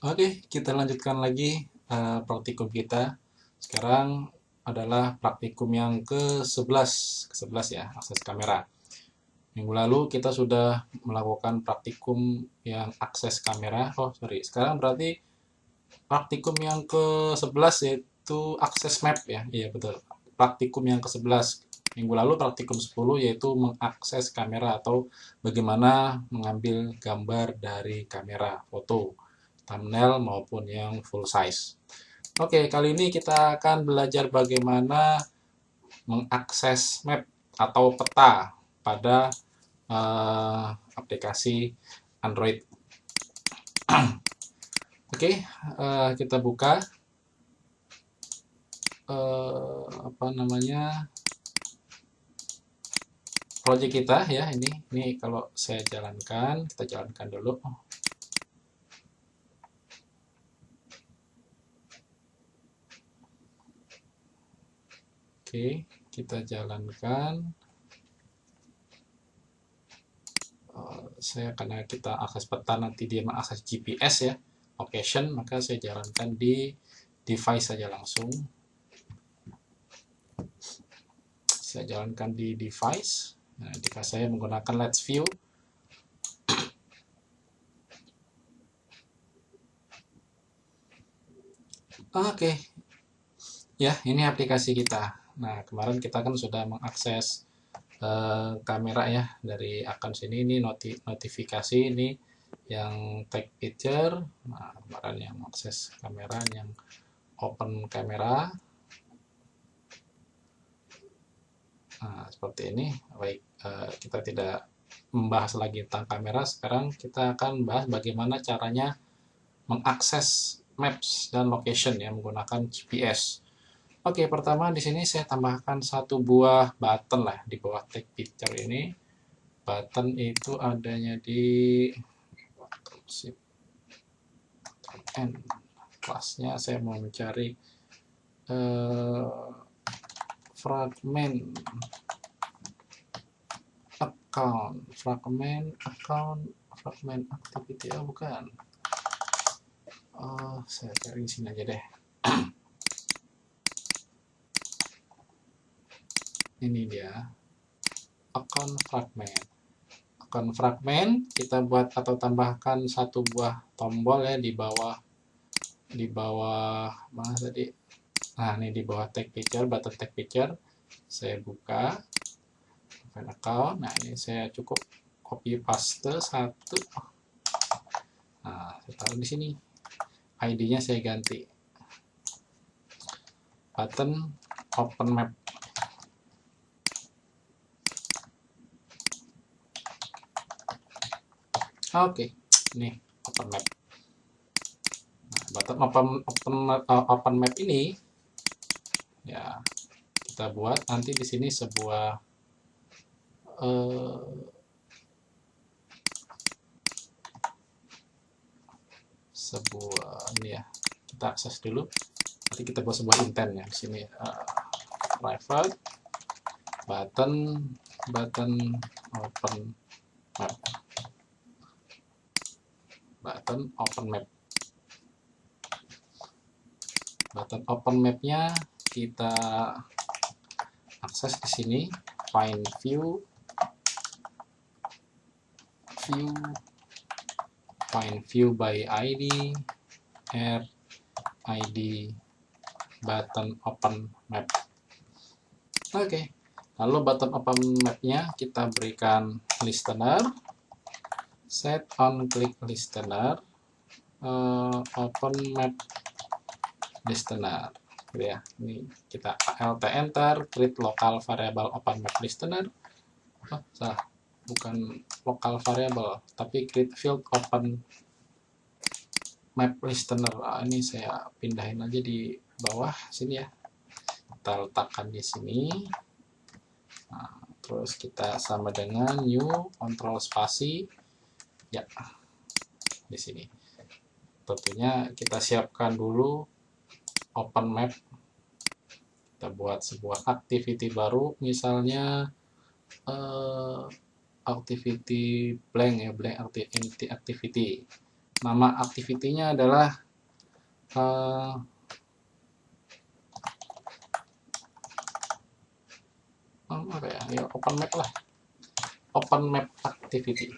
Oke, kita lanjutkan lagi praktikum kita. Sekarang adalah praktikum yang ke-11, ke-11 ya, akses kamera. Minggu lalu kita sudah melakukan praktikum yang akses kamera. Oh, sorry. Sekarang berarti praktikum yang ke-11 yaitu akses map ya. Iya, betul. Praktikum yang ke-11. Minggu lalu praktikum 10 yaitu mengakses kamera atau bagaimana mengambil gambar dari kamera foto, thumbnail maupun yang full size. Oke, kali ini kita akan belajar bagaimana mengakses map atau peta pada aplikasi Android. Oke, kita buka apa namanya project kita ya. Ini kalau saya jalankan, kita jalankan dulu. Oke, kita jalankan. Karena kita akses peta nanti dia mengakses GPS ya, location, maka saya jalankan di device saja langsung. Saya jalankan di device. Nah, device saya menggunakan Let's View. Oke, ya ini aplikasi kita. Nah, kemarin kita kan sudah mengakses kamera ya dari akun sini. Ini notifikasi ini yang take picture. Nah, kemarin yang akses kamera, yang open kamera. Nah, seperti ini. Baik, kita tidak membahas lagi tentang kamera. Sekarang kita akan bahas bagaimana caranya mengakses maps dan location ya menggunakan GPS. Oke, pertama di sini saya tambahkan satu buah button lah di bawah take picture ini. Button itu adanya di N. Kelasnya saya mau mencari fragment fragment activity. Oh, bukan. Saya cari di sini aja deh. Ini dia account fragment. Kita buat atau tambahkan satu buah tombol ya di bawah mana tadi. Nah, ini di bawah tag picture, button tag picture. Saya buka account. Nah, ini saya cukup copy paste satu. Nah, saya taruh di sini. ID-nya saya ganti. Button open map. Oke, ini open map. Nah, button open map ini ya kita buat nanti di sini sebuah ini ya, kita akses dulu. Nanti kita buat sebuah intent ya di sini. Private button open map. Button open map. Button open map-nya kita akses di sini. Find view, find view by ID, add ID button open map. Oke, lalu button open map-nya kita berikan listener, set on click listener, open map listener. Gitu ya. Ini kita alt enter, create local variable open map listener. Oh, salah, bukan local variable, tapi create field open map listener. Ini saya pindahin aja di bawah sini ya. Kita letakkan di sini. Nah, terus kita sama dengan new control spasi ya di sini. Tentunya kita siapkan dulu open map. Kita buat sebuah activity baru, misalnya activity blank ya, blank activity. Nama activity-nya adalah apa ya? Ya open map lah. Open map activity.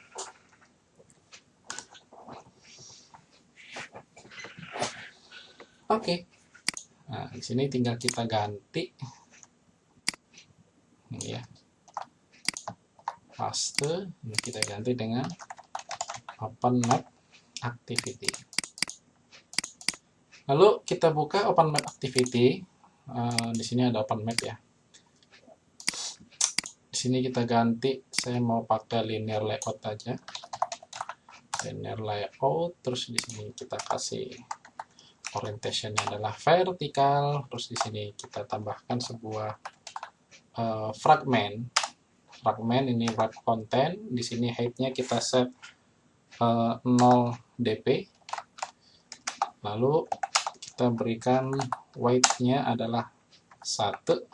Oke. Nah, di sini tinggal kita ganti ini ya. Paste, ini kita ganti dengan open map activity. Lalu kita buka open map activity. Di sini ada open map ya. Di sini kita ganti, saya mau pakai linear layout aja. Linear layout, terus di sini kita kasih orientationnya adalah vertikal, terus di sini kita tambahkan sebuah fragment ini wrap content, di sini height-nya kita set 0 dp, lalu kita berikan weight-nya adalah 1,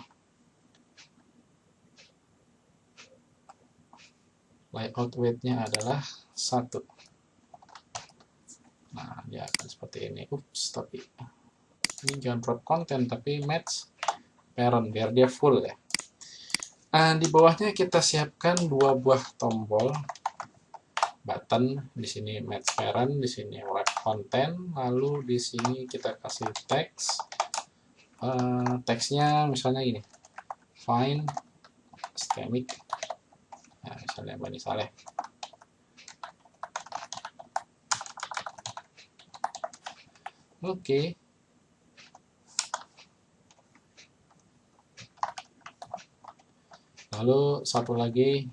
layout weight-nya adalah 1. Nah, dia akan seperti ini. Ups, tapi ini jangan drop content, tapi match parent, biar dia full ya. Di bawahnya kita siapkan 2 buah tombol button. Di sini match parent, di sini wrap content, lalu di sini kita kasih teks. Teksnya misalnya ini, find systemic. Nah, misalnya Bani Saleh. Oke. Lalu satu lagi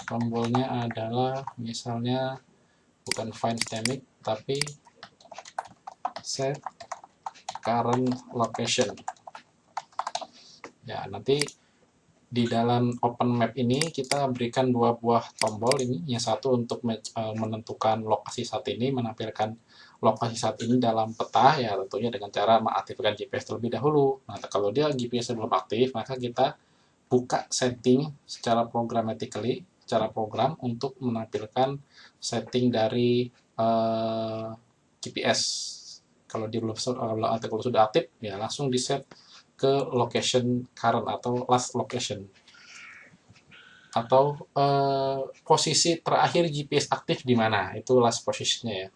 tombolnya adalah misalnya bukan find systemic tapi set current location. Ya, nanti di dalam open map ini kita berikan 2 buah tombol ini, yang satu untuk menentukan lokasi saat ini, menampilkan lokasi saat ini dalam peta ya, tentunya dengan cara mengaktifkan GPS terlebih dahulu. Nah, kalau dia GPS belum aktif, maka kita buka setting secara programmatically, secara program untuk menampilkan setting dari GPS. Kalau dia belum kalau sudah aktif ya langsung di set ke location current atau last location, atau posisi terakhir GPS aktif di mana, itu last positionnya ya.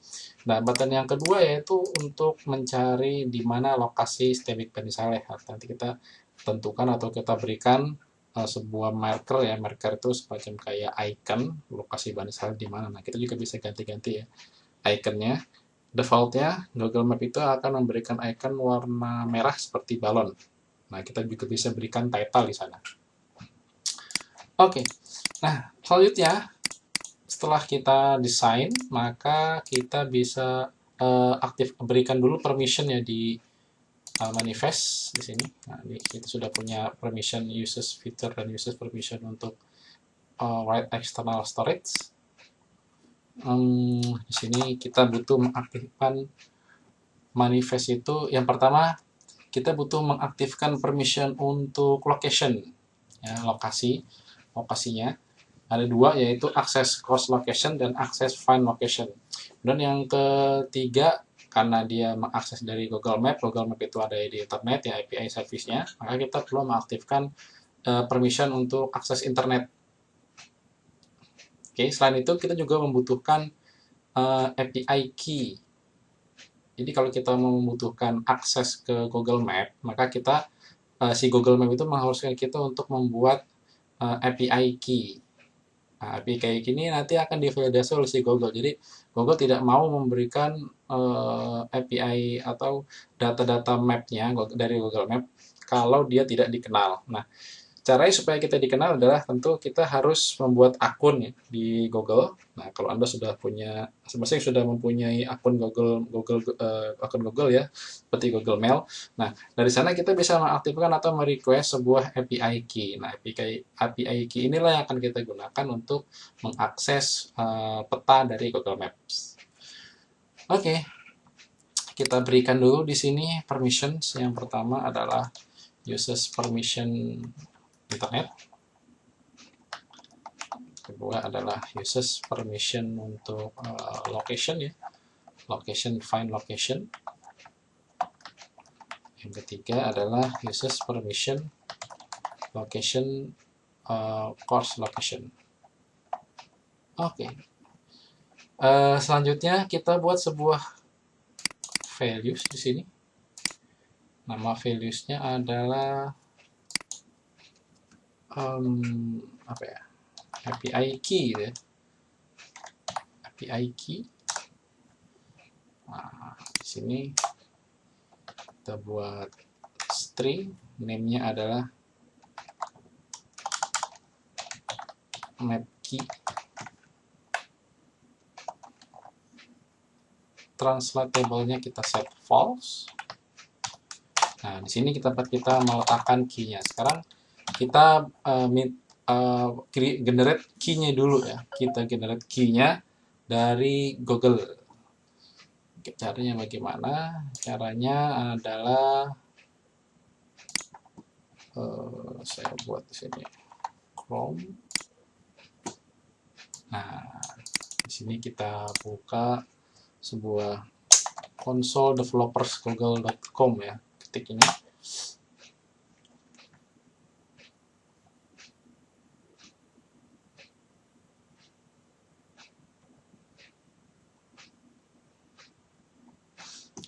Nah, button yang kedua yaitu untuk mencari di mana lokasi systemic Bani Saleh. Nanti kita tentukan atau kita berikan sebuah marker ya, marker itu semacam kayak icon lokasi Bani Saleh di mana. Nah, kita juga bisa ganti-ganti ya iconnya. Defaultnya Google Map itu akan memberikan icon warna merah seperti balon. Nah, kita juga bisa berikan title di sana. Oke, nah selanjutnya setelah kita desain, maka kita bisa berikan dulu permission ya di manifest di sini. Nah, kita sudah punya permission uses feature dan uses permission untuk write external storage. Di sini kita butuh mengaktifkan manifest itu. Yang pertama, kita butuh mengaktifkan permission untuk location, ya, lokasinya. Ada 2, yaitu access cross location dan access find location. Dan yang ketiga, karena dia mengakses dari Google Map itu ada di internet ya, API service-nya, maka kita perlu mengaktifkan permission untuk akses internet. Oke, selain itu kita juga membutuhkan API key. Jadi kalau kita membutuhkan akses ke Google Map, maka kita si Google Map itu mengharuskan kita untuk membuat API key. Nah, API key ini nanti akan divalidasi oleh si Google. Jadi Google tidak mau memberikan API atau data-data map-nya dari Google Map kalau dia tidak dikenal. Nah, caranya supaya kita dikenal adalah tentu kita harus membuat akun ya, di Google. Nah, kalau Anda sudah punya, masing-masing sudah mempunyai akun akun Google ya, seperti Google Mail. Nah, dari sana kita bisa mengaktifkan atau merequest sebuah API key. Nah, API key inilah yang akan kita gunakan untuk mengakses peta dari Google Maps. Oke, kita berikan dulu di sini permissions. Yang pertama adalah uses permission internet. kedua adalah uses permission untuk location ya, location find location. Yang ketiga adalah uses permission location course location. Oke. Selanjutnya kita buat sebuah values di sini. Nama values-nya adalah apa ya? API key gitu ya. API key. Nah, di sini kita buat string, name-nya adalah map key. Translatable-nya kita set false. Nah, di sini kita meletakkan key-nya. Sekarang kita generate key-nya dulu ya. Kita generate key-nya dari Google. Caranya bagaimana? Caranya adalah saya buat di sini Chrome. Nah, di sini kita buka sebuah console developers google.com ya. Ketik ini.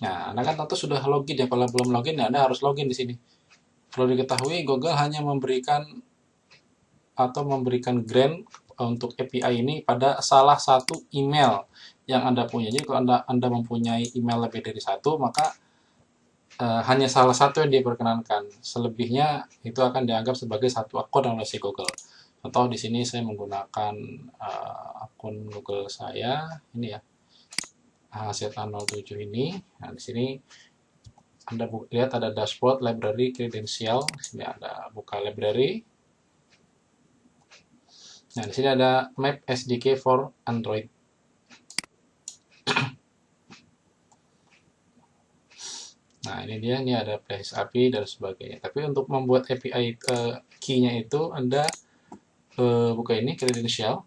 Nah, Anda kan tentu sudah login ya. Kalau belum login, ya Anda harus login di sini. Perlu diketahui, Google hanya memberikan grant untuk API ini pada salah satu email yang Anda punya. Jadi kalau Anda mempunyai email lebih dari satu, maka hanya salah satu yang diperkenankan. Selebihnya itu akan dianggap sebagai satu akun oleh si Google. Contoh di sini saya menggunakan akun Google saya, ini ya. HZ07 ini. Nah, di sini Anda lihat ada dashboard, library, credential. Di sini ada buka library. Nah, di sini ada Map SDK for Android. Nah, ini dia, ini ada Place API dan sebagainya. Tapi untuk membuat API key-nya itu Anda buka ini credential.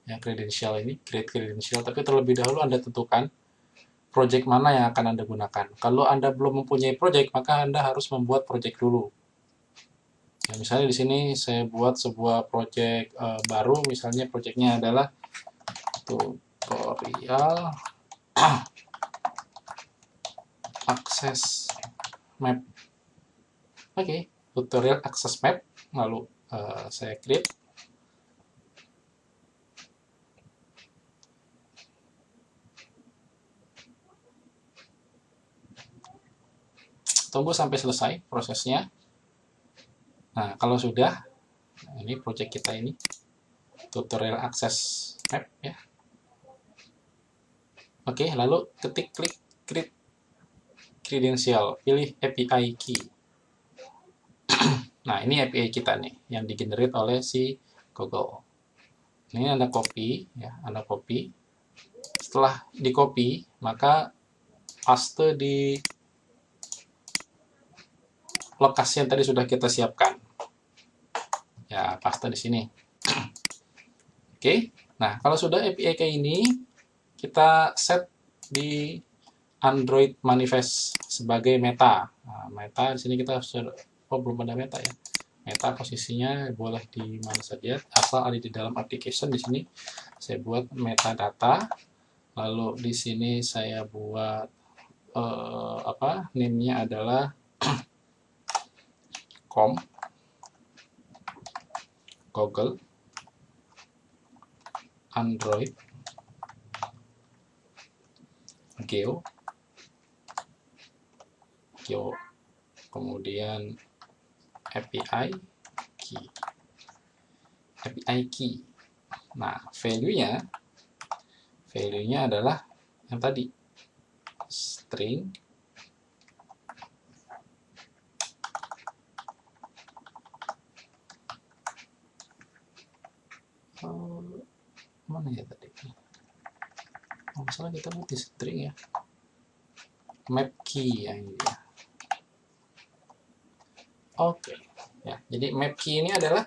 Yang credential ini, create credential, tapi terlebih dahulu Anda tentukan project mana yang akan Anda gunakan. Kalau Anda belum mempunyai project, maka Anda harus membuat project dulu. Ya, misalnya di sini saya buat sebuah project baru, misalnya projectnya adalah tutorial access map. Oke, tutorial access map, lalu saya create. Tunggu sampai selesai prosesnya. Nah, kalau sudah, ini project kita ini, tutorial access map ya. Oke, lalu klik create credential, pilih API key. Nah, ini API kita nih, yang digenerate oleh si Google. Ini Anda copy, ya, Anda copy. Setelah di copy, maka paste di lokasi yang tadi sudah kita siapkan. Ya, paste di sini. Oke, nah kalau sudah API kayak ini, kita set di Android manifest sebagai meta. Nah, meta di sini kita sudah, belum ada meta ya. Meta posisinya boleh di mana saja, asal ada di dalam application. Di sini saya buat metadata. Lalu di sini saya buat name-nya adalah com Google Android Geo, kemudian API key. Nah, value-nya adalah yang tadi, string mana ya tadi? Masalah kita butuh string ya. Map key yang ini ya. Oke, Ya, jadi map key ini adalah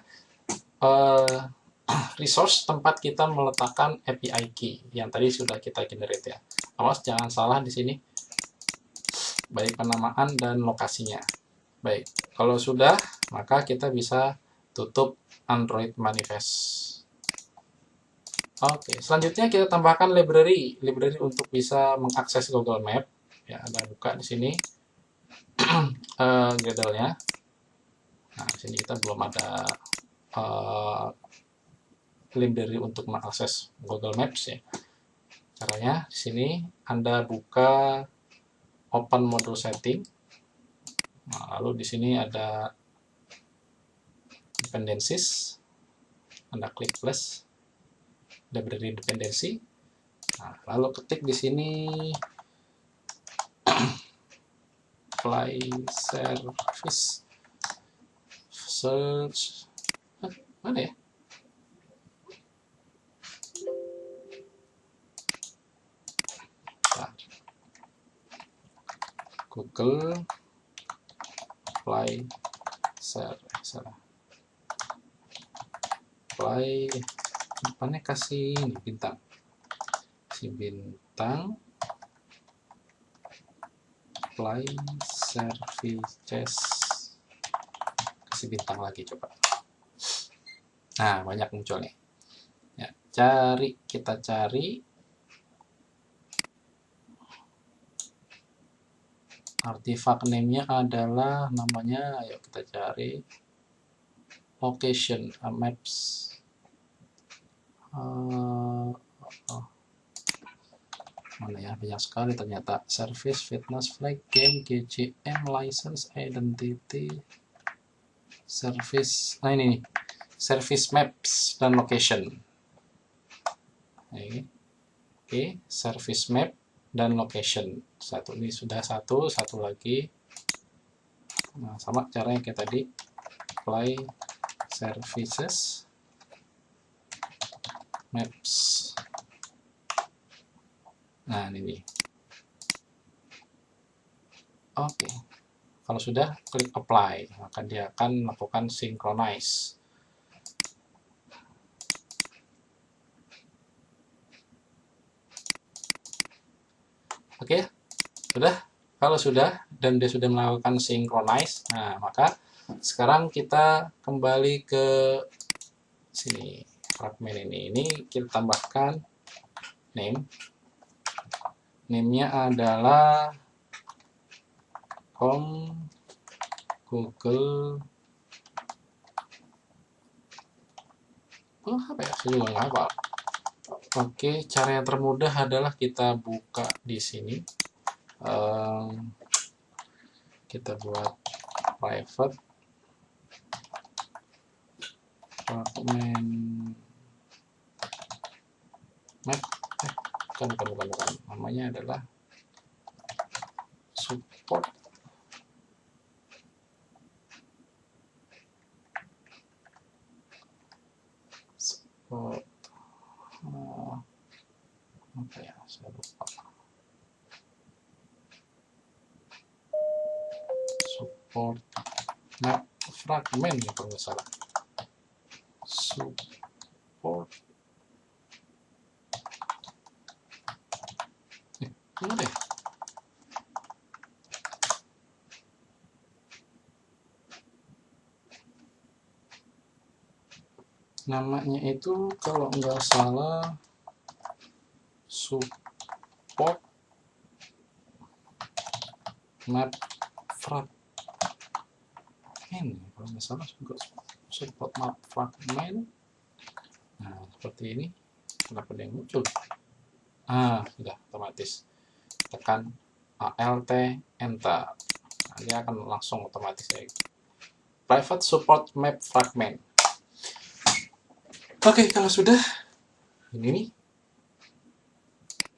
resource tempat kita meletakkan API key yang tadi sudah kita generate ya. Awas jangan salah di sini, baik penamaan dan lokasinya. Baik, kalau sudah, maka kita bisa tutup Android Manifest. Oke, selanjutnya kita tambahkan library untuk bisa mengakses Google Map. Ya, ada buka di sini Gradle-nya. Nah, di sini kita belum ada library untuk mengakses Google Maps ya. Caranya di sini Anda buka Open Module Setting. Nah, lalu di sini ada Dependencies. Anda klik plus library dependency. Nah, lalu ketik di sini apply service search. Mana ya? Nah, Google apply salah. Apply depannya kasih ini bintang. Si bintang apply services, kasih bintang lagi coba. Nah, banyak muncul nih ya. Kita cari artifact name-nya adalah namanya, ayo kita cari location maps. Mana ya, banyak sekali ternyata. Service, fitness, flag, game, GCM, license, identity, service. Nah ini nih, service maps dan location. Oke, service map dan location. Satu ini sudah satu lagi. Nah, sama caranya kayak tadi. Apply services maps. Nah, ini. Oke. Kalau sudah, klik apply, maka dia akan melakukan synchronize. Oke, sudah. Kalau sudah dan dia sudah melakukan synchronize, nah maka sekarang kita kembali ke sini, fragment ini. Ini kita tambahkan name. Name-nya adalah Google. Apa ya? Saya juga nggak hafal. Oke, cara yang termudah adalah kita buka di sini. Kita buat private fragment map. Bukan. Namanya adalah support apa ya, saya lupa. Support map fragment ya kalau nggak salah. Support ini deh. Namanya itu kalau nggak salah support map fragment, kalau nggak salah support map fragment. Nah, seperti ini. Kenapa dia muncul? Sudah otomatis. Tekan Alt Enter. Nah, dia akan langsung otomatis ya. Private support map fragment. Oke, kalau sudah, ini nih,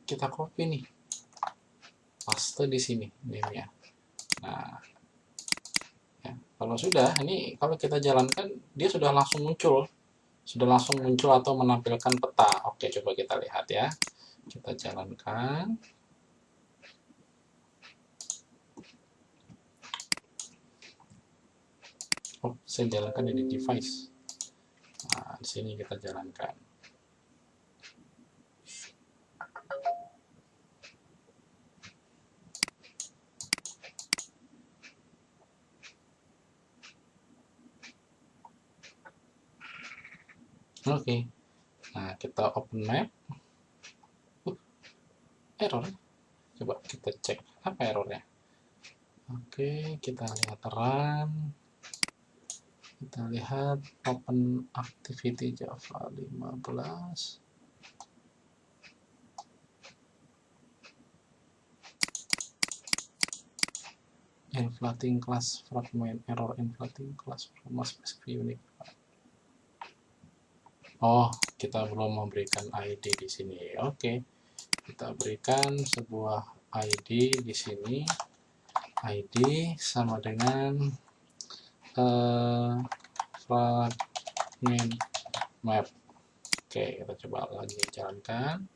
kita copy nih, paste di sini name-nya. Nah, ya, kalau sudah, ini kalau kita jalankan, dia sudah langsung muncul atau menampilkan peta. Oke, coba kita lihat ya. Kita jalankan. Oh, saya jalankan di device. Nah, di sini kita jalankan. Oke. Nah, kita open map. Error. Coba kita cek apa errornya. Oke, kita lihat run. Kita lihat open activity Java 15. Inflating class fragment error inflating class fragment specific unit. Oh, kita belum memberikan ID di sini. Oke, kita berikan sebuah ID di sini. ID sama dengan fragment map. Oke, kita coba lagi jalankan.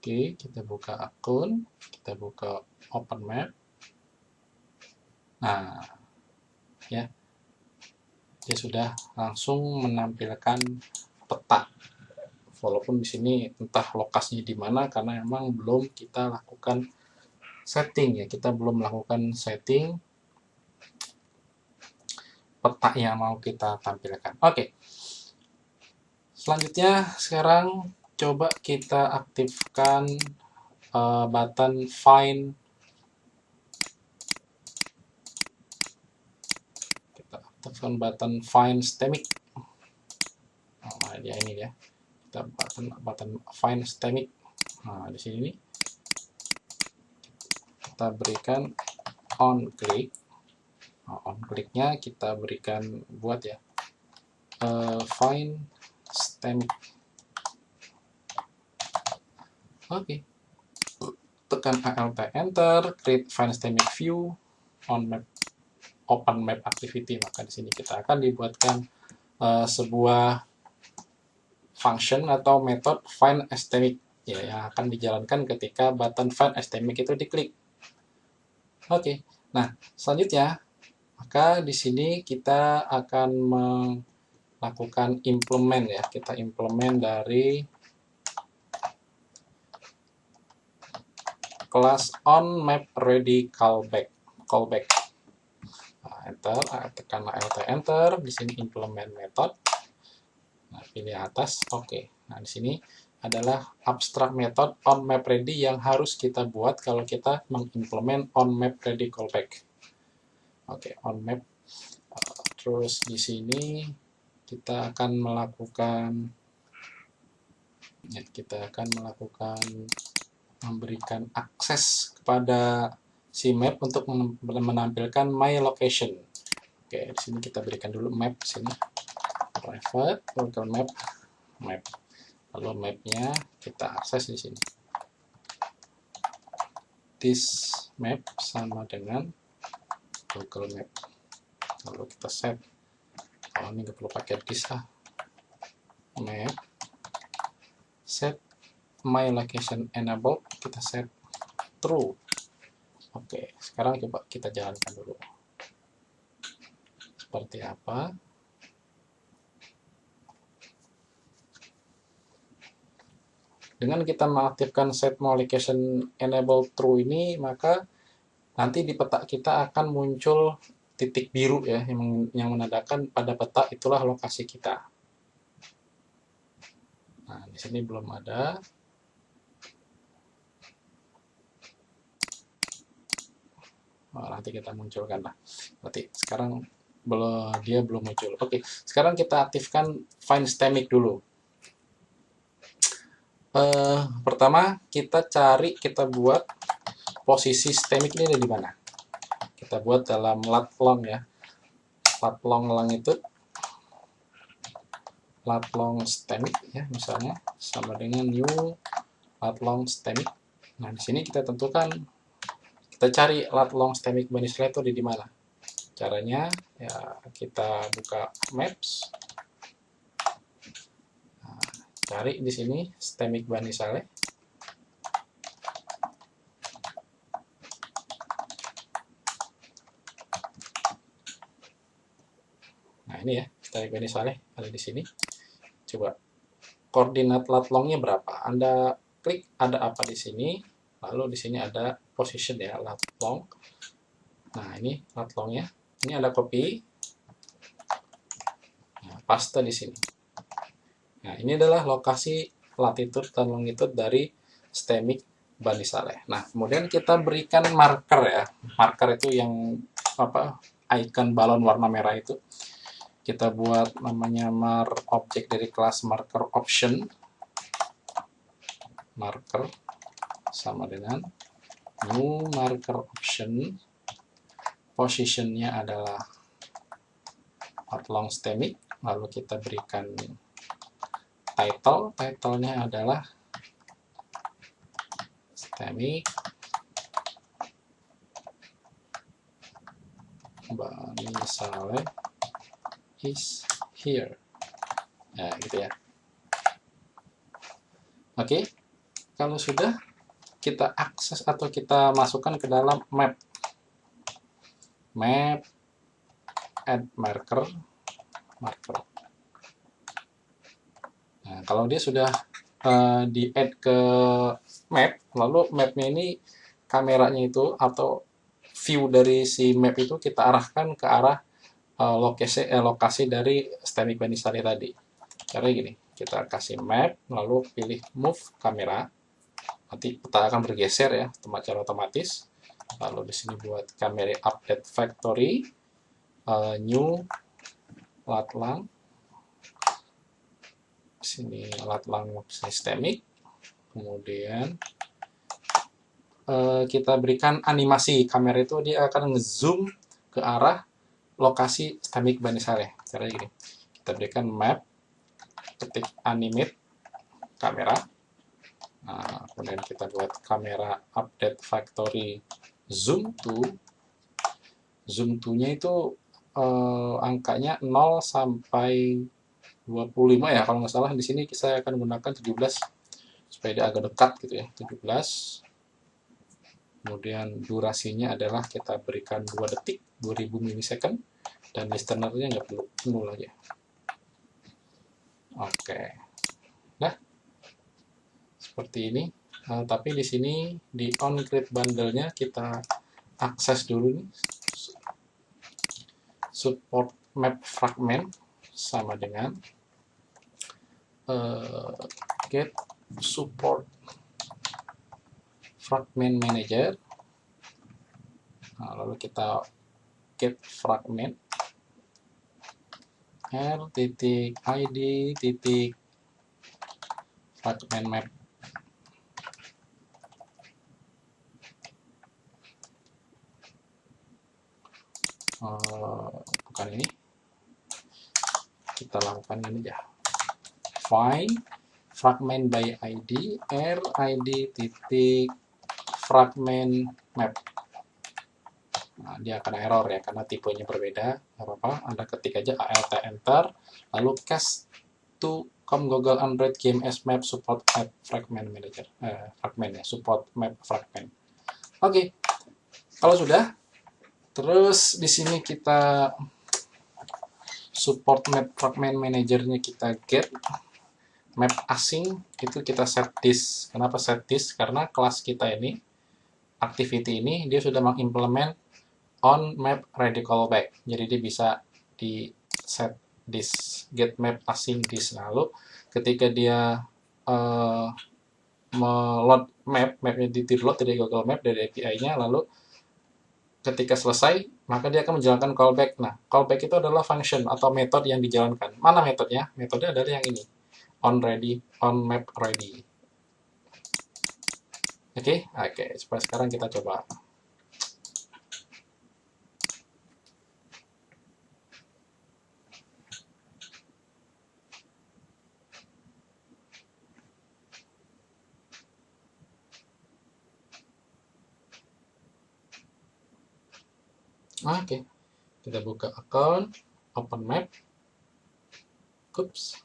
Oke, kita buka akun, kita buka open map. Nah, ya, dia sudah langsung menampilkan peta. Walaupun di sini entah lokasinya di mana karena memang belum kita lakukan setting ya, kita belum melakukan setting peta yang mau kita tampilkan. Oke. Selanjutnya sekarang coba kita aktifkan button find. Kita aktifkan button find stemic. Nah, dia ini ya. Kita button find stemic. Nah, di sini nih kita berikan on click. Nah, on clicknya kita berikan buat ya find stemic. Oke. Tekan Alt Enter, create find stemic view on map, open map activity. Maka di sini kita akan dibuatkan sebuah function atau metode find stemic ya, yang akan dijalankan ketika button find stemic itu diklik. Oke. Nah, selanjutnya maka di sini kita akan melakukan implement ya. Kita implement dari kelas onMapReady callback. Nah, enter, tekan Alt Enter, di sini implement method. Nah, pilih atas, oke. Nah, di sini adalah abstract method onMapReady yang harus kita buat kalau kita mengimplement onMapReady callback. Oke, onMap. Terus di sini kita akan melakukan memberikan akses kepada si map untuk menampilkan my location. Oke, di sini kita berikan dulu map sini. Private local map. Lalu mapnya kita akses di sini. This map sama dengan Google Map. Lalu kita set. Oh, ini nggak perlu pakai this lah. Map. Set my location enabled, kita set true. Oke, sekarang coba kita jalankan dulu. Seperti apa? Dengan kita mengaktifkan set my location enabled true ini, maka nanti di peta kita akan muncul titik biru ya, yang menandakan pada peta itulah lokasi kita. Nah, di sini belum ada. Oh, nanti kita munculkan lah. Berarti sekarang dia belum muncul. Oke, sekarang kita aktifkan find stemic dulu. Pertama kita buat posisi stemic ini ada di mana. Kita buat dalam lat long ya. Lat long itu lat long stemic ya, misalnya sama dengan new lat long stemic. Nah, di sini kita tentukan, kita cari lat long stemic bunny slide itu di mana. Caranya ya kita buka maps. cari di sini Stemic Bani Saleh. Nah, ini ya, Stemic Bani Saleh ada di sini. Coba koordinat lat longnya berapa? Anda klik ada apa di sini, lalu di sini ada position ya, lat long. Nah, ini lat longnya. Ini ada copy, nah, paste di sini. Nah, ini adalah lokasi latitude dan longitude dari Stemic Bani Saleh. Nah, kemudian kita berikan marker ya. Marker itu yang apa? Icon balon warna merah itu. Kita buat namanya objek dari kelas marker option. Marker sama dengan new marker option. Positionnya adalah long Stemic. Lalu kita berikan title-nya adalah Stemic Bani Saleh is here. Ya, gitu ya. Oke, kalau sudah kita akses atau kita masukkan ke dalam map. Add marker. Nah, kalau dia sudah di-add ke map, lalu mapnya ini kameranya itu atau view dari si map itu kita arahkan ke arah lokasi dari Stemic Bani Saleh tadi. Caranya gini, kita kasih map, lalu pilih move kamera. Nanti peta akan bergeser ya, secara otomatis. Lalu di sini buat kamera update factory, new latlang. Sini latlang Stemic. Kemudian kita berikan animasi kamera itu, dia akan ngezoom ke arah lokasi Stemic Bani Saleh. Caranya gini, kita berikan map, ketik animate kamera. Nah, kemudian kita buat kamera update factory zoom to-nya itu angkanya 0 sampai 25 ya kalau nggak salah. Di sini saya akan gunakan 17 supaya dia agak dekat gitu ya, 17. Kemudian durasinya adalah kita berikan 2 detik, 2000 milisecond, dan listenernya nggak perlu penuh lagi. Oke, nah seperti ini. Tapi di sini di on-grid bundle-nya kita akses dulu nih, support map fragment sama dengan get support fragment manager. Nah, lalu kita get fragment r.id fragment map. Bukan ini, kita lakukan ini aja, find fragment by id r.id fragment map. Nah, dia akan error ya karena tipenya berbeda. Nggak apa-apa, Anda ketik aja alt enter, lalu cast to Google Android GMS map support map fragment manager, fragment ya, support map fragment. Oke, kalau sudah, terus di sini kita support map fragment manajernya kita get map asing, itu kita set this. Kenapa set this? Karena kelas kita ini, activity ini, dia sudah mengimplement on map ready callback. Jadi dia bisa di set this, get map asing this. Lalu ketika dia meload mapnya di load dari Google Map, dari API-nya, lalu ketika selesai, maka dia akan menjalankan callback. Nah, callback itu adalah function atau metode yang dijalankan. Mana metodenya? Metode adalah yang ini, on map ready. Oke, sekarang kita coba. Oke, kita buka account, open map. Oops,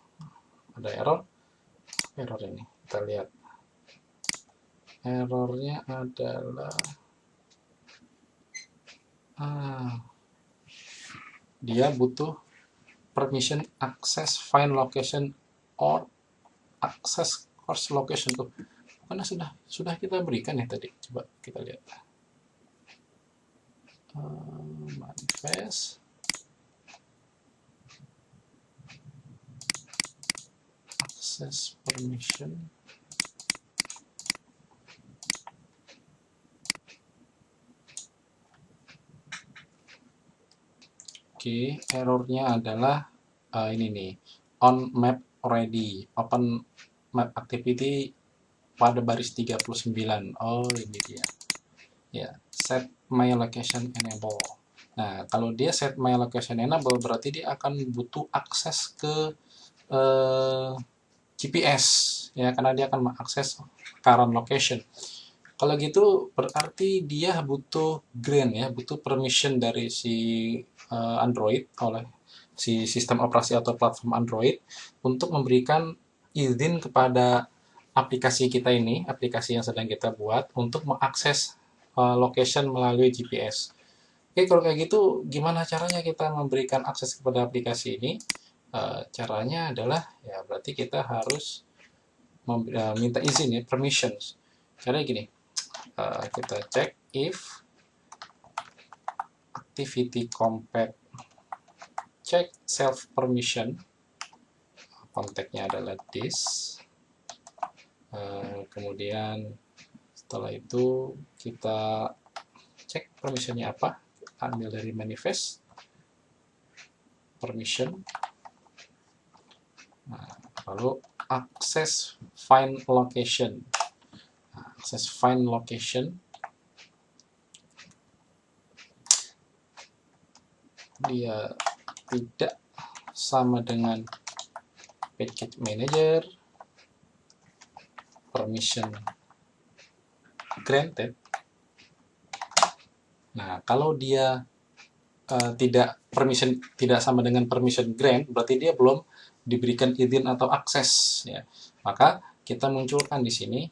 ada error. error ini? Kita lihat. Errornya adalah dia butuh permission access find location or access course location tuh. Karena sudah kita berikan ya tadi. Coba kita lihat. Manifest access permission. Oke, errornya adalah ini nih, on map already, open map activity pada baris 39. Oh, ini dia. Ya, set my location enable. Nah, kalau dia set my location enable berarti dia akan butuh akses ke GPS ya, karena dia akan mengakses current location. Kalau gitu berarti dia butuh grant ya, butuh permission dari si Android oleh si sistem operasi atau platform Android untuk memberikan izin kepada aplikasi kita ini, aplikasi yang sedang kita buat untuk mengakses location melalui GPS. Oke, kalau kayak gitu gimana caranya kita memberikan akses kepada aplikasi ini? Caranya adalah ya berarti kita harus minta izin ya, permissions. Caranya gini, kita cek if activity compat check self permission, konteksnya adalah this. Kemudian setelah itu kita cek permissionnya apa, ambil dari manifest permission. Nah, lalu access find location. Access find location dia tidak sama dengan package manager permission granted. Nah, kalau dia tidak sama dengan permission grant, berarti dia belum diberikan izin atau akses ya. Maka kita munculkan di sini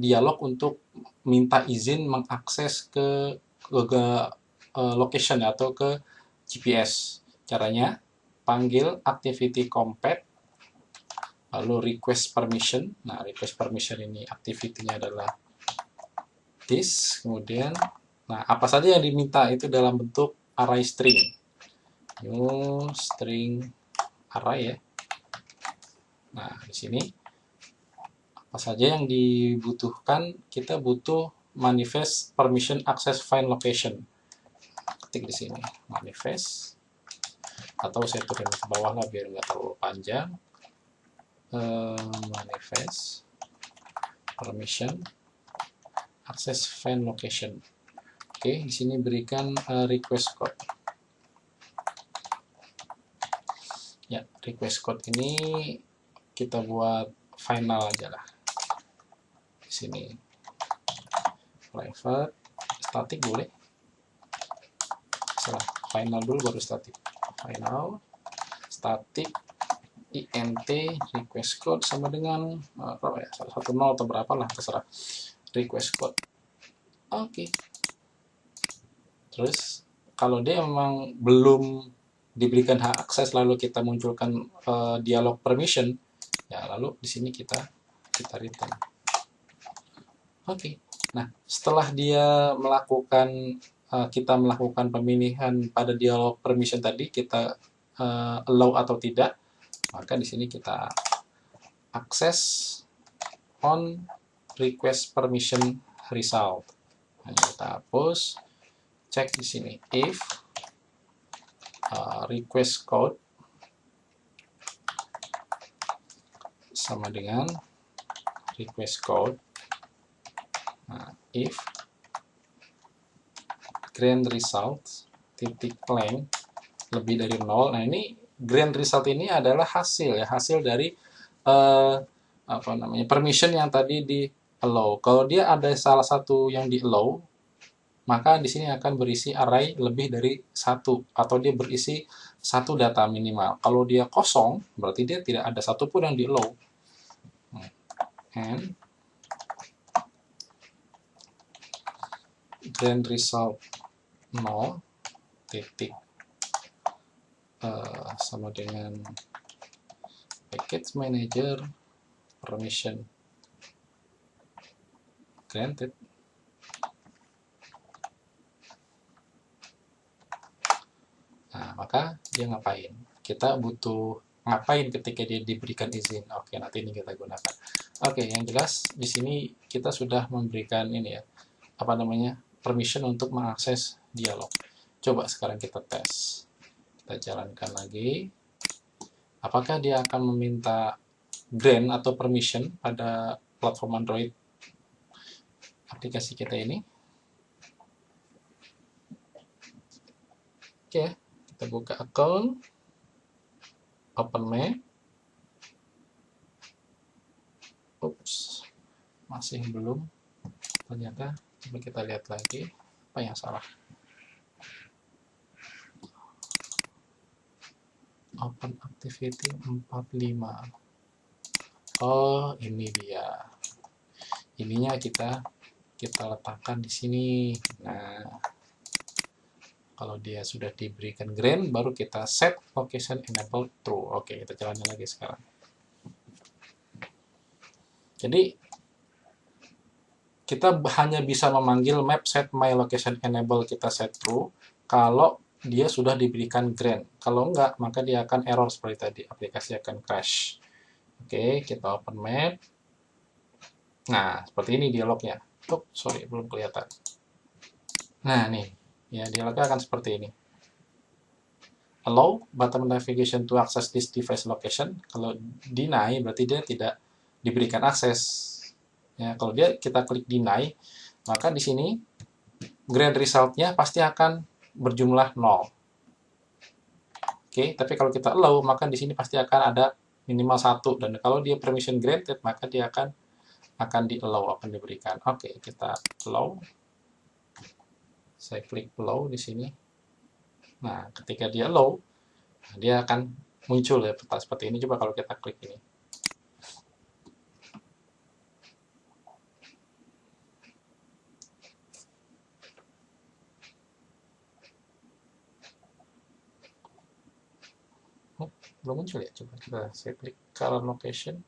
dialog untuk minta izin mengakses ke location atau ke GPS. Caranya panggil activity compat lalu request permission. Nah, request permission ini activity-nya adalah this. Kemudian nah, apa saja yang diminta itu dalam bentuk array string. New string array ya. Nah, di sini apa saja yang dibutuhkan, kita butuh manifest permission access find location. Ketik di sini manifest, atau saya tulis ke bawah lah biar nggak terlalu panjang. Manifest permission access find location. Oke, di sini berikan request code. Ya, request code ini kita buat final aja lah. Di sini private, static boleh. Salah, final dulu baru static. Final, static, int request code sama dengan berapa ya? 110 atau berapa lah, terserah. Request code. Oke. Terus kalau dia memang belum diberikan hak akses lalu kita munculkan dialog permission, ya lalu di sini kita return. Oke. Nah, setelah dia melakukan kita melakukan pemilihan pada dialog permission tadi, kita allow atau tidak, maka di sini kita akses on request permission result. Nah, kita hapus, cek di sini if request code sama dengan request code. Nah, if grand result titik length lebih dari 0. Nah, ini grand result ini adalah hasil ya, hasil dari permission yang tadi di allow. Kalau dia ada salah satu yang di allow, maka di sini akan berisi array lebih dari 1 atau dia berisi satu data minimal. Kalau dia kosong, berarti dia tidak ada satupun yang di allow. And then result 0 titik sama dengan package manager permission granted. Nah, maka dia ngapain? Kita butuh ngapain ketika dia diberikan izin? Oke, nanti ini kita gunakan. Oke, yang jelas di sini kita sudah memberikan ini ya, apa namanya, permission untuk mengakses dialog. Coba sekarang kita tes. Kita jalankan lagi. Apakah dia akan meminta grant atau permission pada platform Android aplikasi kita ini? Oke, kita buka account, open map. Ups, masih belum. Ternyata, coba kita lihat lagi apa yang salah. Open activity 45. Oh, ini dia. Ininya kita letakkan di sini. Nah, kalau dia sudah diberikan green, baru kita set location enable true. Oke, kita jalanin lagi sekarang. Jadi kita hanya bisa memanggil map set my location enable, kita set true kalau dia sudah diberikan green. Kalau enggak, maka dia akan error seperti tadi, aplikasi akan crash. Oke, kita open map. Nah, seperti ini dialognya. Oh, sorry, belum kelihatan. Nah, nih, ya dialognya akan seperti ini. Allow button navigation to access this device location. Kalau deny, berarti dia tidak diberikan akses. Ya, kalau kita klik deny, maka di sini grade resultnya pasti akan berjumlah 0. Oke, tapi kalau kita allow, maka di sini pasti akan ada minimal 1. Dan kalau dia permission granted, maka dia akan di allow, akan diberikan. Oke, kita allow. Saya klik allow di sini. Nah, ketika dia allow, dia akan muncul ya peta seperti ini. Coba kalau kita klik ini. Belum muncul ya, coba saya klik current location.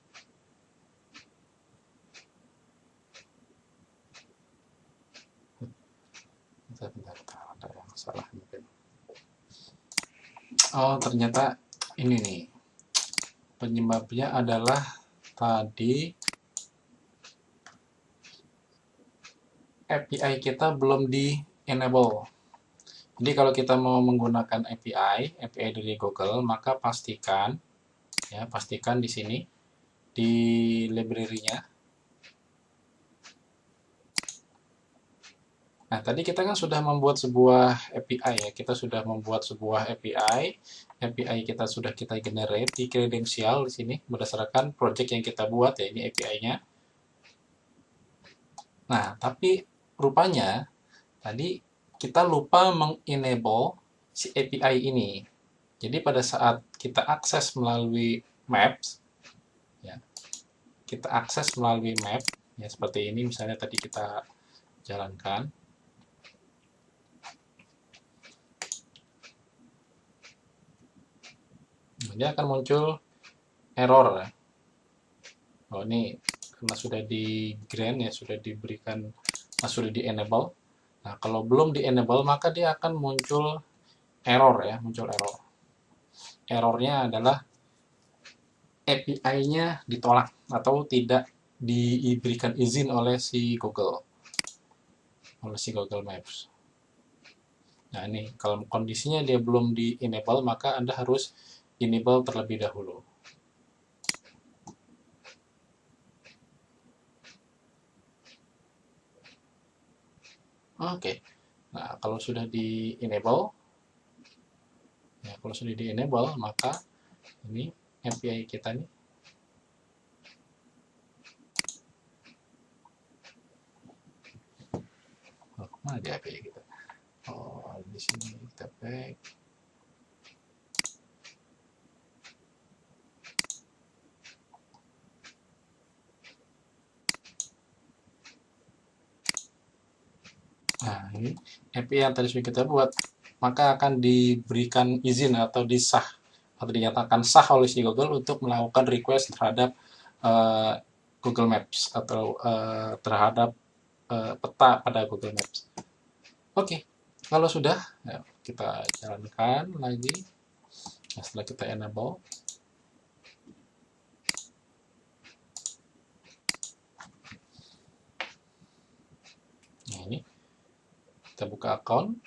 Bentar, ada yang salah mungkin. Oh, ternyata ini nih penyebabnya adalah tadi API kita belum di enable. Jadi kalau kita mau menggunakan API dari Google, maka pastikan di sini di library-nya. Nah, tadi kita kan sudah membuat sebuah API ya. Kita sudah membuat sebuah API. API kita sudah kita generate di kredensial di sini berdasarkan project yang kita buat ya, ini API-nya. Nah, tapi rupanya tadi kita lupa mengenable si API ini. Jadi pada saat kita akses melalui Maps, ya, kita akses melalui Map, ya seperti ini misalnya tadi kita jalankan. Dia akan muncul error ya. Oh ini karena sudah di grant ya, sudah diberikan, sudah di enable. Nah kalau belum di enable maka dia akan muncul error ya, muncul error. Errornya adalah API-nya ditolak atau tidak diberikan izin oleh si Google Maps. Nah ini kalau kondisinya dia belum di enable maka Anda harus enable terlebih dahulu. Oke. Nah, kalau sudah di enable, ya kalau sudah di enable maka ini API kita nih. Oh, mana di API kita? Oh, di sini kita back. Nah, ini API yang tadi sudah kita buat, maka akan diberikan izin atau disah atau dinyatakan sah oleh si Google untuk melakukan request terhadap uh, Google Maps atau terhadap peta pada Google Maps. Oke, kalau sudah, ya, kita jalankan lagi. Nah, setelah kita enable, nah ini kita buka akun,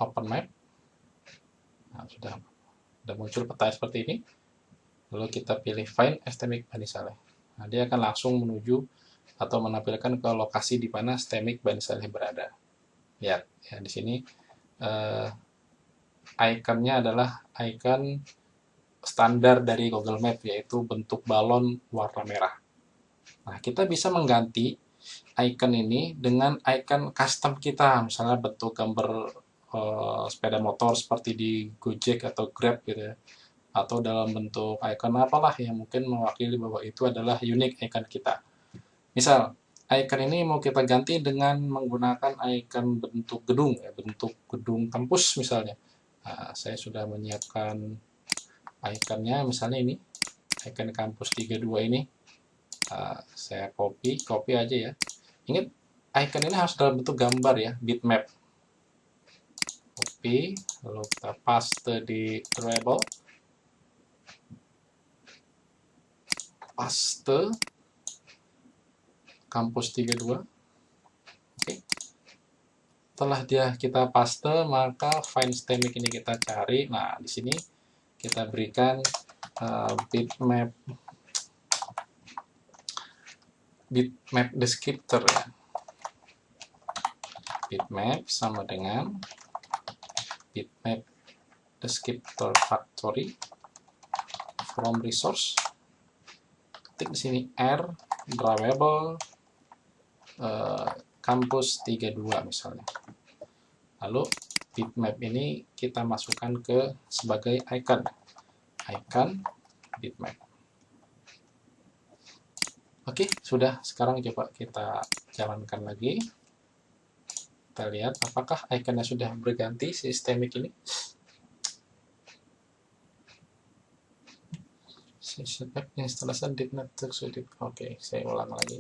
open map. Nah, sudah muncul peta seperti ini. Lalu kita pilih find Stemic Bani Saleh. Nah, dia akan langsung menuju atau menampilkan ke lokasi di mana Stemic Bani Saleh berada. Lihat, ya di sini ikonnya adalah icon standar dari Google Map, yaitu bentuk balon warna merah. Nah, kita bisa mengganti icon ini dengan icon custom kita, misalnya bentuk gambar sepeda motor seperti di Gojek atau Grab gitu ya, atau dalam bentuk icon apalah yang mungkin mewakili bahwa itu adalah unique icon kita. Misal, icon ini mau kita ganti dengan menggunakan icon bentuk gedung, ya, bentuk gedung kampus misalnya. Nah, saya sudah menyiapkan iconnya, misalnya ini, icon kampus 32 ini. Saya copy aja ya. Ingat, icon ini harus dalam bentuk gambar ya, bitmap. Copy, lalu kita paste di drawable. Paste kampus 32. Oke. Setelah kita paste, maka find Stemic ini kita cari. Nah, di sini kita berikan bitmap descriptor ya. Bitmap sama dengan bitmap descriptor factory from resource. Ketik di sini R drawable kampus 32 misalnya. Lalu bitmap ini kita masukkan ke sebagai icon bitmap. Oke, sudah. Sekarang coba kita jalankan lagi. Kita lihat apakah ikonnya sudah berganti sistemik ini. Setback installation did not succeed. Oke, saya ulang lagi.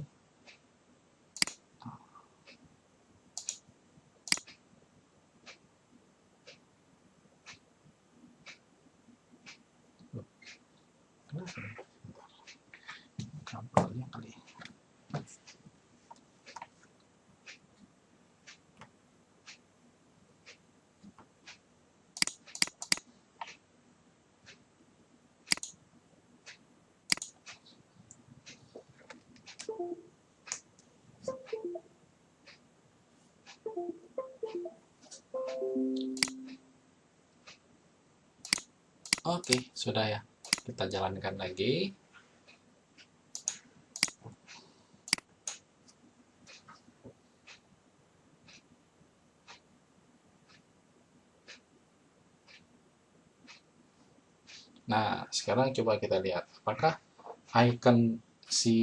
Kabelnya kali. Oke, sudah ya. Kita jalankan lagi. Nah, sekarang coba kita lihat apakah icon si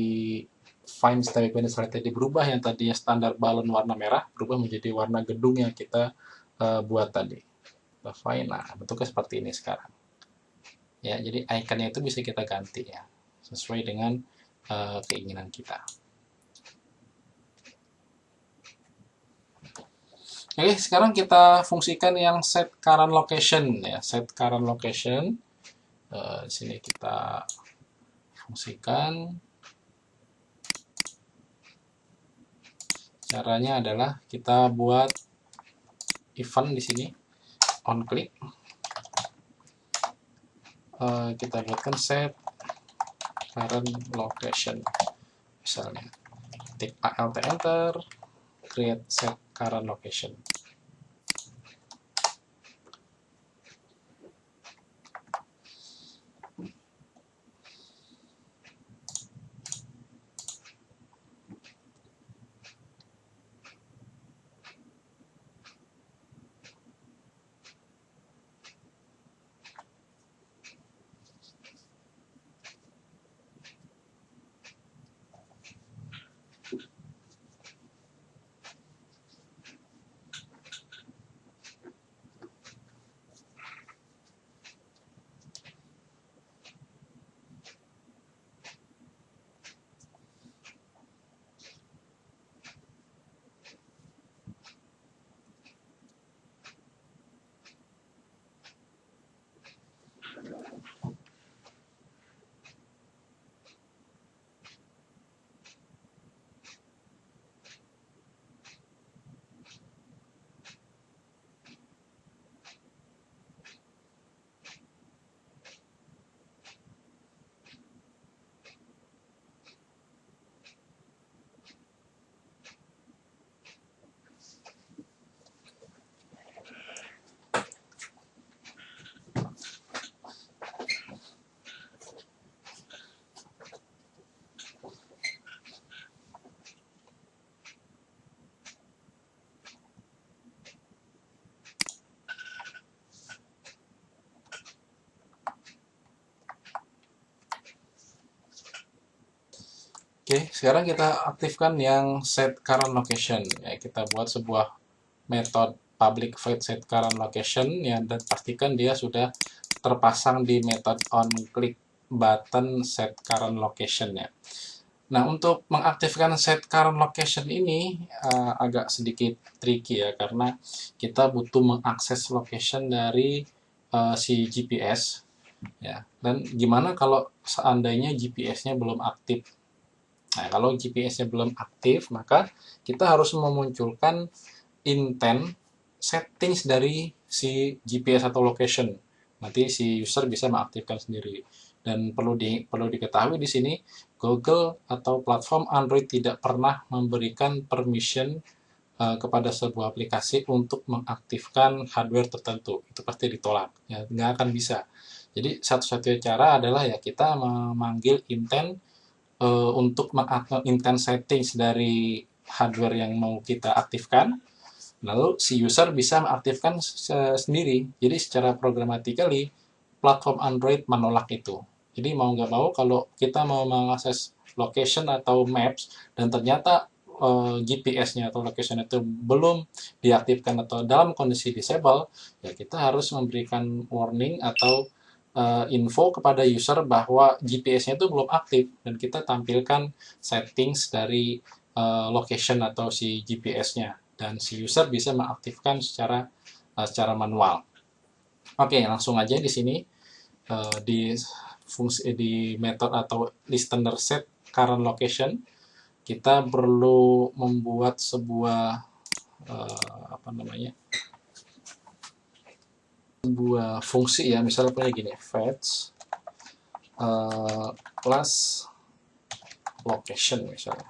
Find Stemic Bani Saleh tadi berubah, yang tadinya standar balon warna merah berubah menjadi warna gedung yang kita buat tadi. Find, nah bentuknya seperti ini sekarang. Ya, jadi ikonnya itu bisa kita ganti ya, sesuai dengan keinginan kita. Oke, sekarang kita fungsikan yang set current location ya, set current location. Di sini kita fungsikan. Caranya adalah kita buat event di sini, on click. Kita buatkan set current location. Misalnya, ketik alt enter, create set current location. Oke, sekarang kita aktifkan yang set current location. Ya, kita buat sebuah metode public void set current location ya, dan pastikan dia sudah terpasang di metode on click button set current location ya. Nah, untuk mengaktifkan set current location ini agak sedikit tricky ya, karena kita butuh mengakses location dari si GPS ya. Dan gimana kalau seandainya GPS-nya belum aktif? Nah, kalau GPS-nya belum aktif, maka kita harus memunculkan intent settings dari si GPS atau location. Nanti si user bisa mengaktifkan sendiri. Dan perlu diketahui di sini, Google atau platform Android tidak pernah memberikan permission kepada sebuah aplikasi untuk mengaktifkan hardware tertentu. Itu pasti ditolak. Ya, nggak akan bisa. Jadi satu-satunya cara adalah ya kita memanggil intent untuk intent settings dari hardware yang mau kita aktifkan. Lalu si user bisa mengaktifkan sendiri. Jadi secara programmatically platform Android menolak itu. Jadi mau nggak mau kalau kita mau mengakses location atau maps dan ternyata GPS-nya atau location itu belum diaktifkan atau dalam kondisi disable, ya kita harus memberikan warning atau info kepada user bahwa GPS-nya itu belum aktif dan kita tampilkan settings dari location atau si GPS-nya dan si user bisa mengaktifkan secara manual. Oke, langsung aja di sini di fungsi di method atau listener set current location kita perlu membuat sebuah sebuah fungsi ya, misalnya punya gini, fetch plus location, misalnya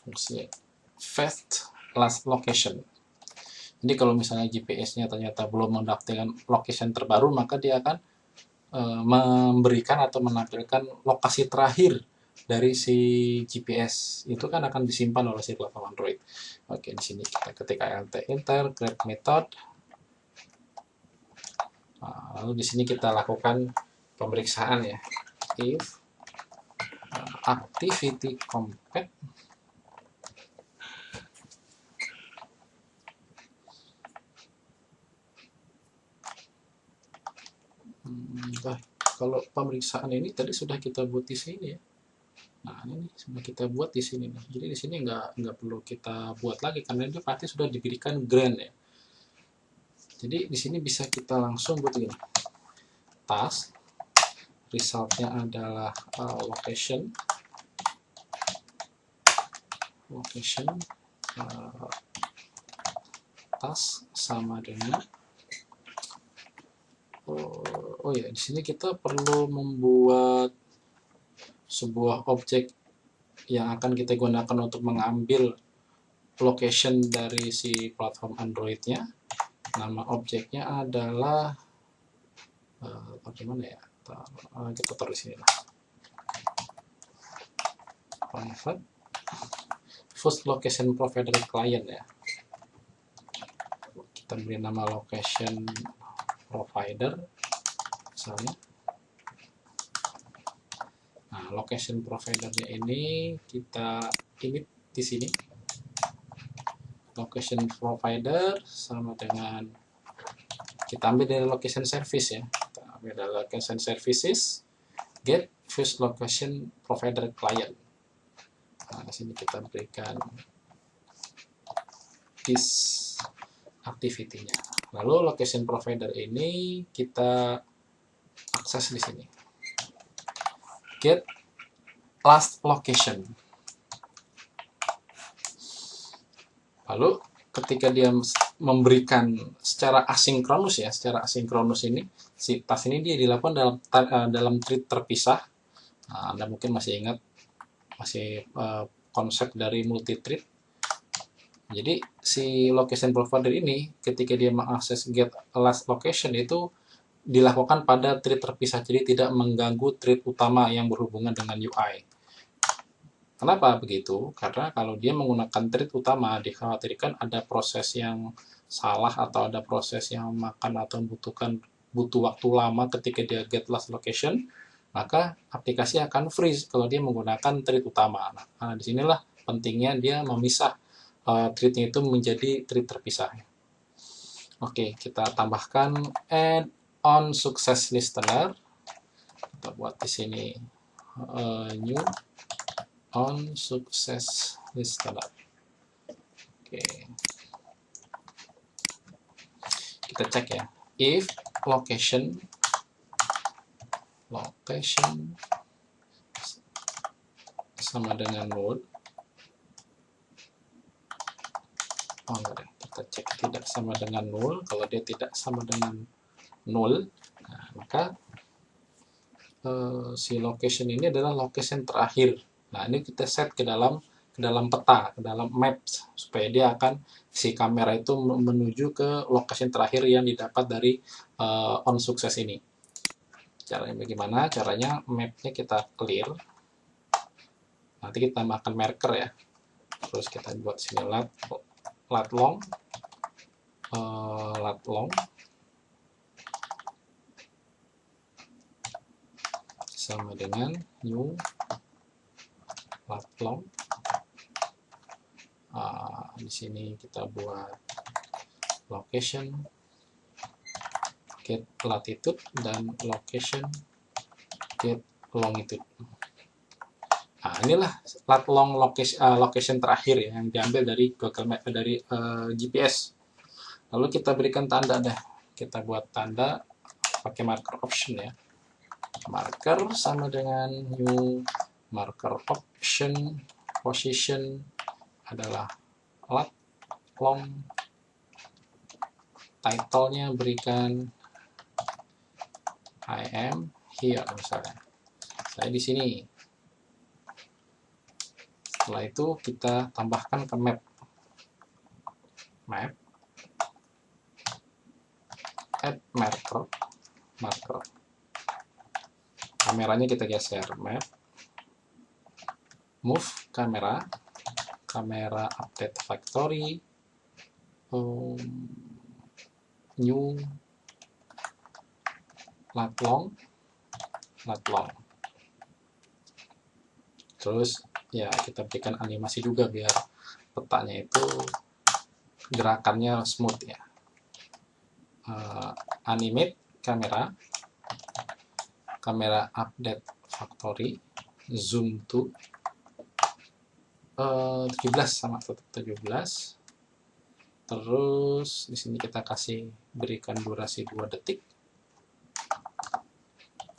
fungsi fetch plus location. Jadi kalau misalnya GPS-nya ternyata belum mendapatkan location terbaru, maka dia akan memberikan atau menampilkan lokasi terakhir dari si GPS. Itu kan akan disimpan oleh si platform Android. Oke, di sini kita ketik alt enter, create method. Nah, lalu di sini kita lakukan pemeriksaan ya. If activity compact kalau pemeriksaan ini tadi sudah kita buat di sini ya. Nah, ini sudah kita buat di sini nih. Jadi di sini nggak perlu kita buat lagi karena itu pasti sudah diberikan grant ya. Jadi di sini bisa kita langsung buat ini. Task, resultnya adalah location, task sama dengan oh ya, di sini kita perlu membuat sebuah objek yang akan kita gunakan untuk mengambil location dari si platform Android-nya. Nama objeknya adalah bagaimana ya? Kita taruh di sini lah. Private first location provider client ya. Kita beri nama location provider misalnya. Nah, location providernya ini kita init di sini. Location provider sama dengan kita ambil dari location service ya. Kita ambil dari location services, get first location provider client. Nah, di sini kita berikan this activity-nya. Lalu location provider ini kita akses di sini. Get last location. Lalu ketika dia memberikan secara asinkronus ya, secara asinkronus ini si task ini dia dilakukan dalam thread terpisah. Nah, Anda mungkin masih ingat konsep dari multi thread. Jadi si location provider ini ketika dia mengakses get last location itu dilakukan pada thread terpisah, jadi tidak mengganggu thread utama yang berhubungan dengan UI. Kenapa begitu? Karena kalau dia menggunakan thread utama, dikhawatirkan ada proses yang salah atau ada proses yang makan atau butuh waktu lama ketika dia get last location. maka aplikasi akan freeze kalau dia menggunakan thread utama. Nah, disinilah pentingnya dia memisah thread-nya itu menjadi thread terpisah. Oke, kita tambahkan add on success listener. Kita buat di sini new on success listener. Oke, kita cek ya. If location sama dengan null. Oh enggak deh, kita cek tidak sama dengan null. Kalau dia tidak sama dengan null, nah, maka si location ini adalah location terakhir. Nah, ini kita set ke dalam peta, ke dalam maps, supaya dia akan si kamera itu menuju ke location terakhir yang didapat dari on success ini. Caranya bagaimana? Caranya mapnya kita clear. Nanti kita tambahkan marker ya. Terus kita buat sini lat long sama dengan new lat long. Di sini kita buat location get latitude dan location get longitude. Nah, inilah lat long location terakhir ya, yang diambil dari Google Map, dari GPS. Lalu kita berikan tanda deh. Kita buat tanda pakai marker option ya. Marker sama dengan new marker option position adalah lat long. Title-nya berikan I am here misalnya. Saya di sini. Setelah itu kita tambahkan ke map. Add marker. Kameranya kita geser, map. Move kamera update factory. New lat long. Terus ya kita berikan animasi juga biar petanya itu gerakannya smooth ya. Animate kamera update factory, zoom to 17 sama tetap 17. Terus di sini kita berikan durasi 2 detik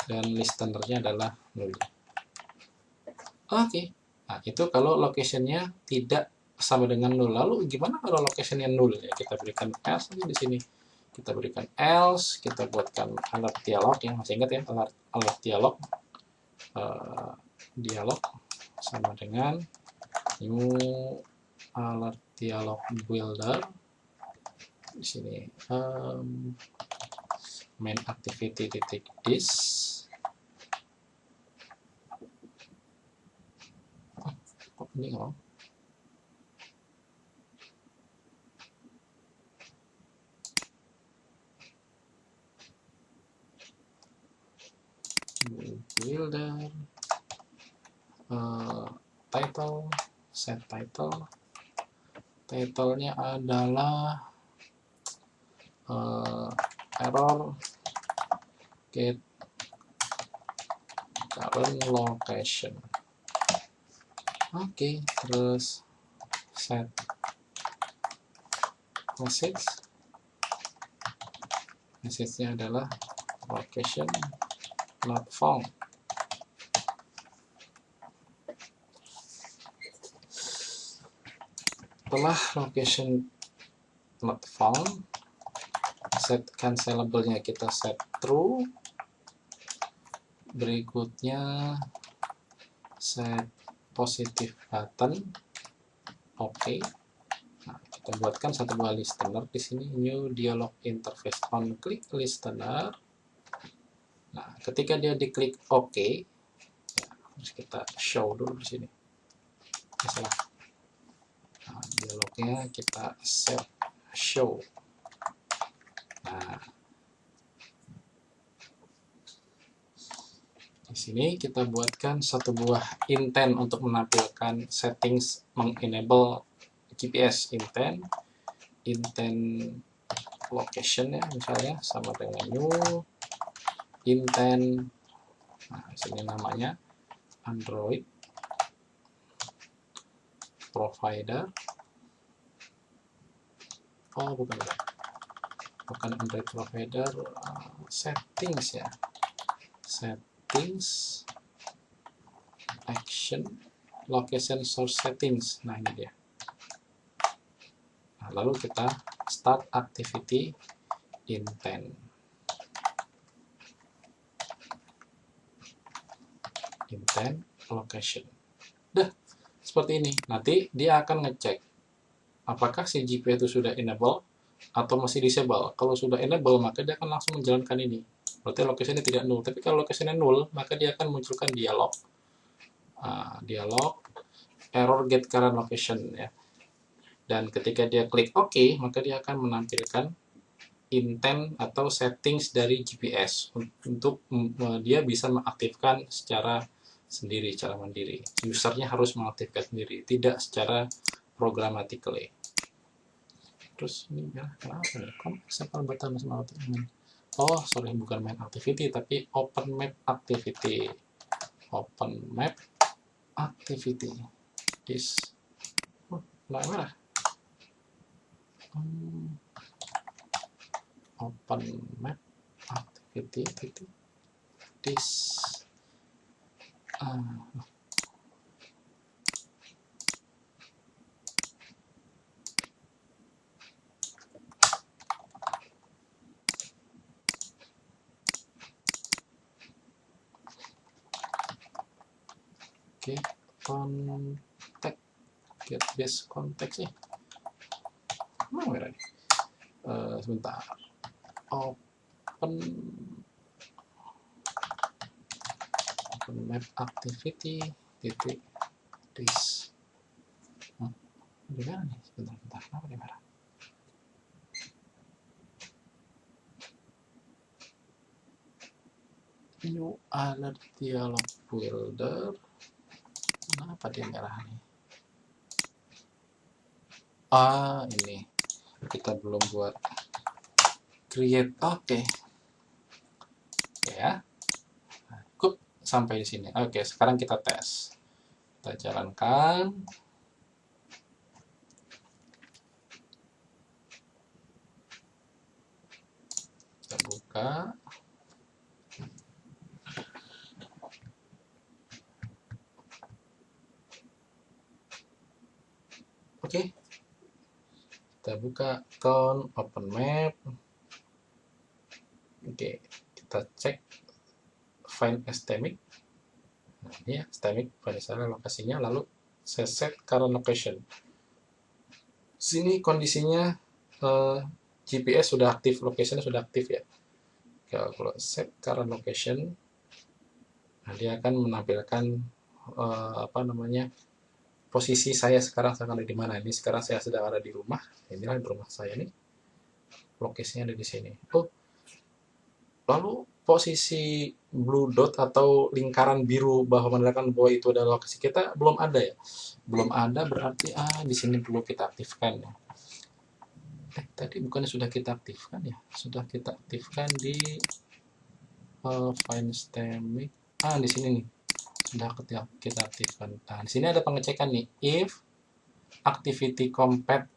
dan listenernya adalah 0. Oke. Nah, itu kalau locationnya tidak sama dengan 0. Lalu gimana kalau locationnya 0? Ya, kita berikan else di sini. Kita berikan else, kita buatkan alert dialog yang masih ingat ya, alert dialog. Dialog sama dengan new alert dialog builder. Di sini main activity is ini nggak builder title, set title-nya adalah error get current location. Oke, terus set message-nya adalah location not found. Setelah location not found, set cancelable-nya kita set true. Berikutnya set positive button, oke. Nah, kita buatkan satu buah listener di sini, new dialog interface on click listener. Nah, ketika dia diklik oke, ya, harus kita show dulu di sini. Misalnya, nah, dialognya kita set show. Nah, Di sini kita buatkan satu buah intent untuk menampilkan settings mengenable GPS. Intent location ya, misalnya sama dengan new intent. Nah, di sini namanya Android provider. Oh, bukan Android provider, settings ya. Settings action location source settings. Nah, ini dia. Nah, lalu kita start activity intent location. Dah, seperti ini. Nanti dia akan ngecek apakah si GPS itu sudah enable atau masih disable. Kalau sudah enable, maka dia akan langsung menjalankan ini. Berarti location-nya tidak null. Tapi kalau location-nya null, maka dia akan munculkan dialog. Dialog error get current location ya. Dan ketika dia klik OK, maka dia akan menampilkan intent atau settings dari GPS untuk dia bisa mengaktifkan secara sendiri, secara mandiri. Usernya harus mengaktifkan sendiri, tidak secara programmatically. Terus ini ya, kenapa ya? Sample button sama activity. Oh, sorry, bukan main activity, tapi open map activity. Open map activity. This. Nggak merah. Open map activity. This. Oke, contact, get base contact sih. Mana ya? Sebentar. Open map activity titik this. Di mana nih? Sebentar. Kenapa di merah? New alert dialog builder. Kenapa dia merah nih? Ini kita belum buat create. Oke. Ya. Cukup sampai di sini. Oke, sekarang kita tes. Kita jalankan. Kita buka. Oke. Kita buka account, open map. Oke, kita cek find stemic. Nah, ini ya, stemic pada salah lokasinya, lalu saya set current location. Sini kondisinya GPS sudah aktif, location sudah aktif ya. Kalau set current location, nah dia akan menampilkan posisi saya sekarang sedang ada di mana. Ini sekarang saya sedang ada di rumah. Inilah rumah saya nih. Lokasinya ada di sini. Oh, lalu posisi blue dot atau lingkaran biru bahwa menandakan bahwa itu adalah lokasi kita belum ada ya. Belum ada berarti di sini perlu kita aktifkan ya. Tadi bukannya sudah kita aktifkan ya? Sudah kita aktifkan di find stemic. Di sini nih. Sudah kita aktifkan. Nah, di sini ada pengecekan nih. If activity compat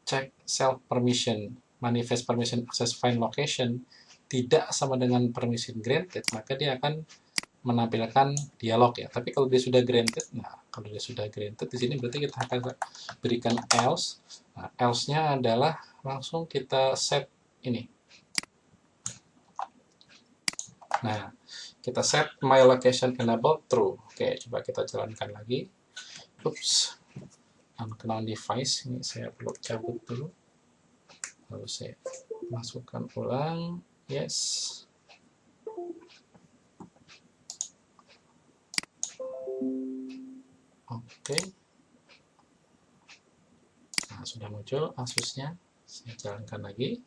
check self permission manifest permission access find location tidak sama dengan permission granted, maka dia akan menampilkan dialog ya. Tapi kalau dia sudah granted, di sini berarti kita akan berikan else. Nah, else-nya adalah langsung kita set ini. Nah, kita set my location enable true. Oke, coba kita jalankan lagi. Oops, unknown device. Ini saya perlu cabut dulu. Lalu saya masukkan ulang. Yes. Oke. Nah, sudah muncul Asusnya. Saya jalankan lagi.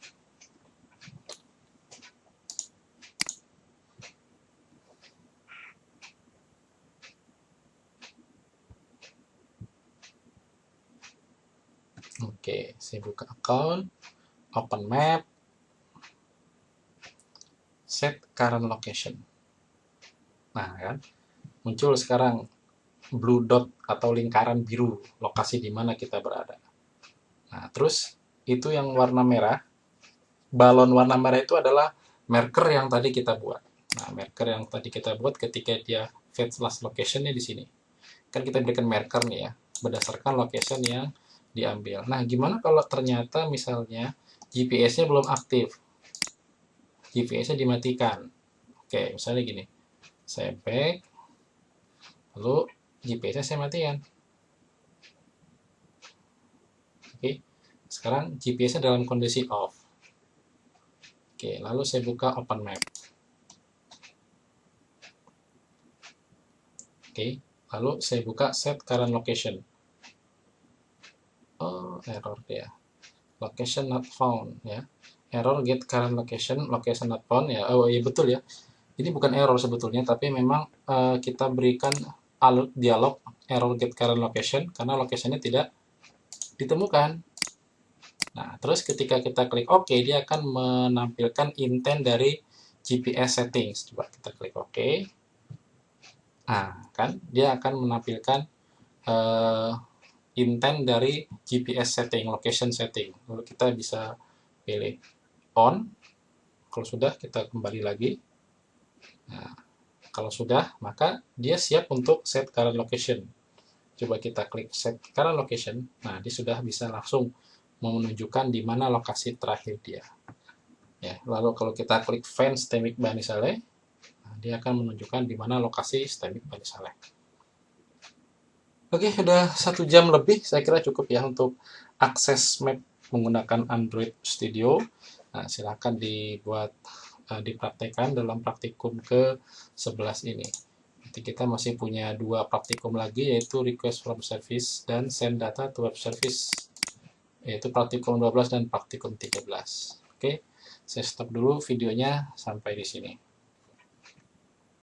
Oke, saya buka account, open map, set current location. Nah, kan muncul sekarang blue dot atau lingkaran biru, lokasi di mana kita berada. Nah, terus itu yang warna merah, balon warna merah itu adalah marker yang tadi kita buat. Nah, marker yang tadi kita buat ketika dia fetch last location-nya di sini. Kan kita berikan marker nih ya, berdasarkan location yang diambil. Nah, gimana kalau ternyata misalnya GPS-nya belum aktif? GPS-nya dimatikan. Oke, misalnya gini. Saya back, lalu GPS-nya saya matikan. Oke, sekarang GPS-nya dalam kondisi off. Oke, lalu saya buka open map. Oke, lalu saya buka set current location. Oh, error dia. Location not found ya. Error get current location, location not found ya. Oh iya betul ya. Ini bukan error sebetulnya, tapi memang kita berikan alert dialog error get current location karena locationnya tidak ditemukan. Nah, terus ketika kita klik OK, dia akan menampilkan intent dari GPS settings. Coba kita klik OK. Nah, kan dia akan menampilkan intent dari GPS setting, location setting. Lalu kita bisa pilih on. Kalau sudah, kita kembali lagi. Nah, kalau sudah, maka dia siap untuk set current location. Coba kita klik set current location. Nah, dia sudah bisa langsung menunjukkan di mana lokasi terakhir dia. Ya, lalu kalau kita klik find Stemming Bani Saleh, nah, dia akan menunjukkan di mana lokasi Stemming Bani Saleh. Oke, udah 1 jam lebih, saya kira cukup ya untuk akses map menggunakan Android Studio. Nah, silakan dibuat dipraktekkan dalam praktikum ke-11 ini. Nanti kita masih punya 2 praktikum lagi, yaitu request from service dan send data to web service, yaitu praktikum 12 dan praktikum 13. Oke, saya stop dulu videonya sampai di sini.